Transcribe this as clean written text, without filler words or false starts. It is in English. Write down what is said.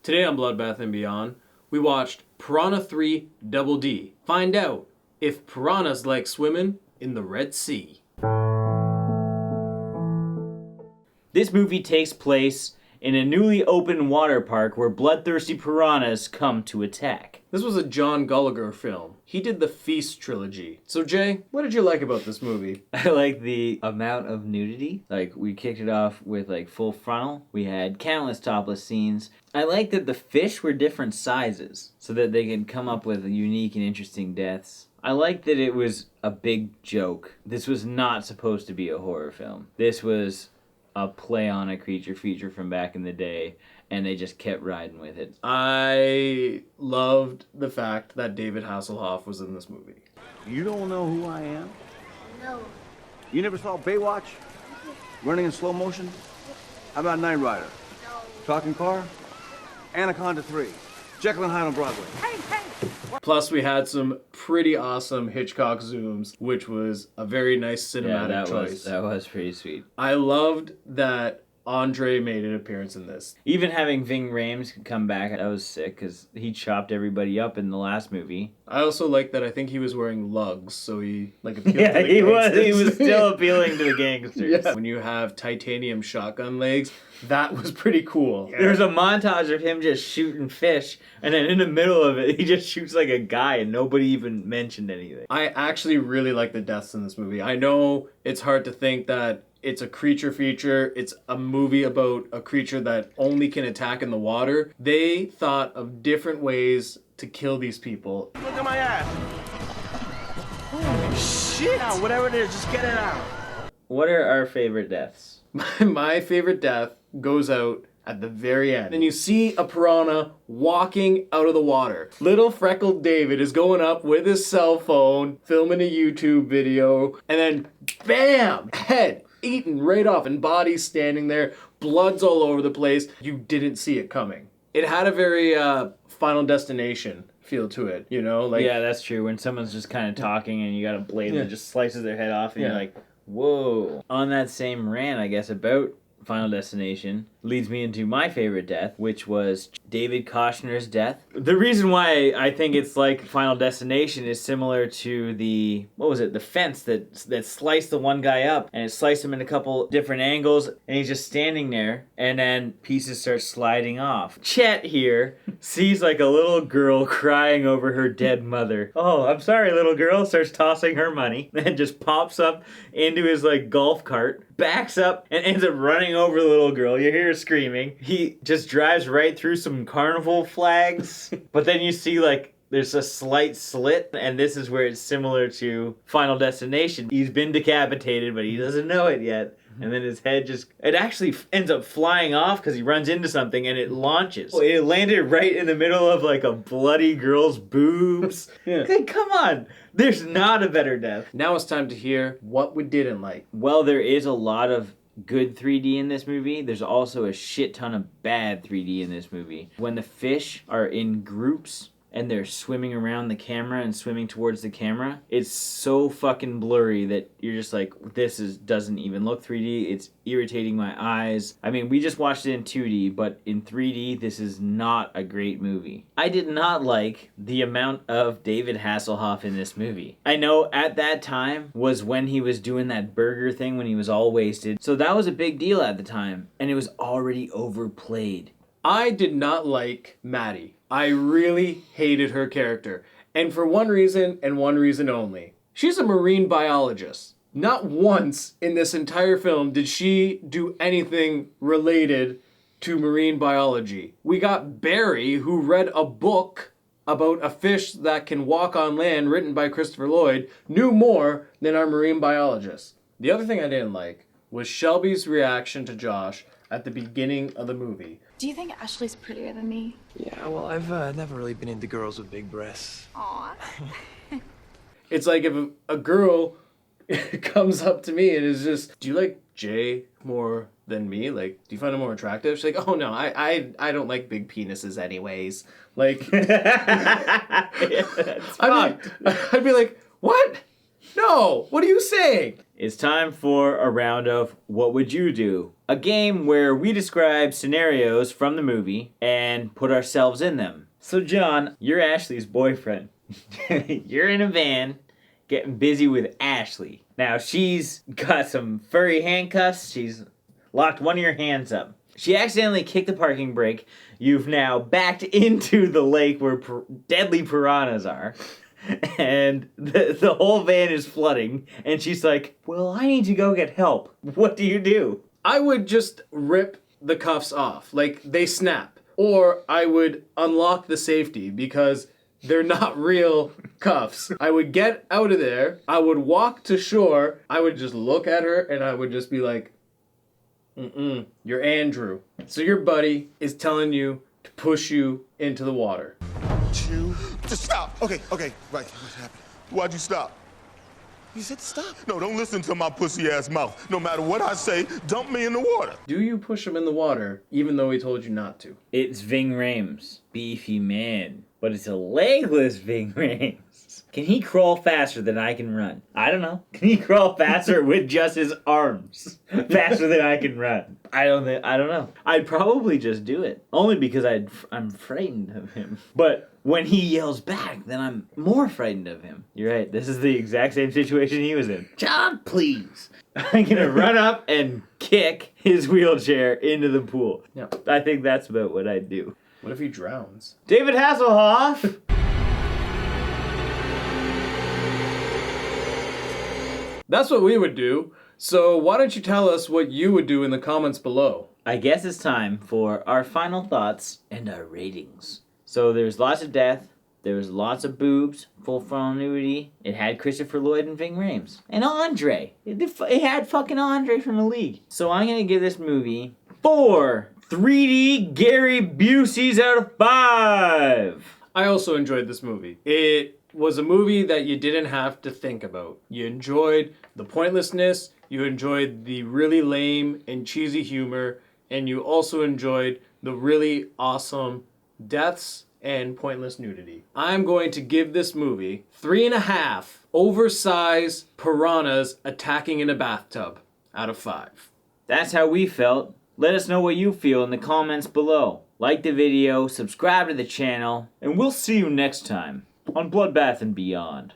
Today on Bloodbath and Beyond, we watched Piranha 3DD. Find out if piranhas like swimming in the Red Sea. This movie takes place in a newly opened water park where bloodthirsty piranhas come to attack. This was a John Gulager film. He did the Feast trilogy. So Jay, what did you like about this movie? I like the amount of nudity. Like, we kicked it off with like full frontal. We had countless topless scenes. I like that the fish were different sizes so that they could come up with unique and interesting deaths. I like that it was a big joke. This was not supposed to be a horror film. This was a play on a creature feature from back in the day, and they just kept riding with it. I loved the fact that David Hasselhoff was in this movie. You don't know who I am? No. You never saw Baywatch? Running in slow motion? How about Knight Rider? No. Talking car? Anaconda 3. Jekyll and Hyde on Broadway. Hey, hey! Plus, we had some pretty awesome Hitchcock zooms, which was a very nice cinematic choice. That was pretty sweet. I loved that Andre made an appearance in this. Even having Ving Rhames come back, that was sick, because he chopped everybody up in the last movie. I also like that I think he was wearing lugs, so he appealed to the he gangsters. was still appealing to the gangsters. Yeah. When you have titanium shotgun legs, that was pretty cool. Yeah. There's a montage of him just shooting fish, and then in the middle of it, he just shoots like a guy, and nobody even mentioned anything. I actually really like the deaths in this movie. I know it's hard to think that it's a creature feature. It's a movie about a creature that only can attack in the water. They thought of different ways to kill these people. Look at my ass. Holy shit. Now, whatever it is, just get it out. What are our favorite deaths? My favorite death goes out at the very end. And you see a piranha walking out of the water. Little freckled David is going up with his cell phone, filming a YouTube video, and then bam! Head eaten right off, and bodies standing there, blood's all over the place. You didn't see it coming. It had a very Final Destination feel to it, you know? Like, yeah, that's true. When someone's just kind of talking and you got a blade that just slices their head off, and you're like, whoa. On that same rant, I guess, about Final Destination, leads me into my favorite death, which was David Koechner's death. The reason why I think it's like Final Destination is similar to the fence that sliced the one guy up, and it sliced him in a couple different angles, and he's just standing there, and then pieces start sliding off. Chet here sees like a little girl crying over her dead mother. Oh, I'm sorry, little girl, starts tossing her money, then just pops up into his like golf cart, backs up, and ends up running over the little girl. You hear her screaming. He just drives right through some carnival flags, but then you see like there's a slight slit, and this is where it's similar to Final Destination. He's been decapitated, but he doesn't know it yet. And then his head it actually ends up flying off because he runs into something and it launches. It landed right in the middle of like a bloody girl's boobs. Hey, come on. There's not a better death. now it's time to hear what we didn't like. Well, there is a lot of good 3D in this movie. There's also a shit ton of bad 3D in this movie. When the fish are in groups and they're swimming around the camera and swimming towards the camera, it's so fucking blurry that you're just like, this doesn't even look 3D. It's irritating my eyes. I mean, we just watched it in 2D, but in 3D, this is not a great movie. I did not like the amount of David Hasselhoff in this movie. I know at that time was when he was doing that burger thing when he was all wasted. So that was a big deal at the time, and it was already overplayed. I did not like Maddie. I really hated her character. And for one reason, and one reason only. She's a marine biologist. Not once in this entire film did she do anything related to marine biology. We got Barry, who read a book about a fish that can walk on land, written by Christopher Lloyd, knew more than our marine biologist. The other thing I didn't like was Shelby's reaction to Josh at the beginning of the movie. Do you think Ashley's prettier than me? Yeah, well, I've never really been into girls with big breasts. Aw. It's like if a girl comes up to me and is just, do you like Jay more than me? Like, do you find him more attractive? She's like, oh no, I don't like big penises anyways. Like, Yeah, I'd be like, what? No, what are you saying? It's time for a round of What Would You Do? A game where we describe scenarios from the movie and put ourselves in them. So John, you're Ashley's boyfriend. You're in a van getting busy with Ashley. Now she's got some furry handcuffs. She's locked one of your hands up. She accidentally kicked the parking brake. You've now backed into the lake where deadly piranhas are. And the whole van is flooding. And she's like, well, I need to go get help. What do you do? I would just rip the cuffs off. Like, they snap. Or I would unlock the safety because they're not real cuffs. I would get out of there. I would walk to shore. I would just look at her and I would just be like, you're Andrew. So your buddy is telling you to push you into the water. You just stop. Okay, right. What happened? Why'd you stop? You said stop. No, don't listen to my pussy ass mouth. No matter what I say, dump me in the water. Do you push him in the water even though he told you not to? It's Ving Rhames, beefy man, but it's a legless Ving Rhames. Can he crawl faster than I can run? I don't know. Can he crawl faster with just his arms? Faster than I can run? I don't know. I'd probably just do it. Only because I'm frightened of him. But when he yells back, then I'm more frightened of him. You're right. This is the exact same situation he was in. John, please. I'm gonna run up and kick his wheelchair into the pool. Yeah. I think that's about what I'd do. What if he drowns? David Hasselhoff! That's what we would do. So why don't you tell us what you would do in the comments below? I guess it's time for our final thoughts and our ratings. So there's lots of death. There was lots of boobs, full frontal nudity. It had Christopher Lloyd and Ving Rhames. And Andre. It had fucking Andre from The League. So I'm going to give this movie 4 3D Gary Buseys out of 5. I also enjoyed this movie. It was a movie that you didn't have to think about. You enjoyed the pointlessness, you enjoyed the really lame and cheesy humor, and you also enjoyed the really awesome deaths and pointless nudity. I'm going to give this movie 3.5 oversized piranhas attacking in a bathtub out of 5. That's how we felt. Let us know what you feel in the comments below. Like the video, subscribe to the channel, and we'll see you next time on Bloodbath and Beyond.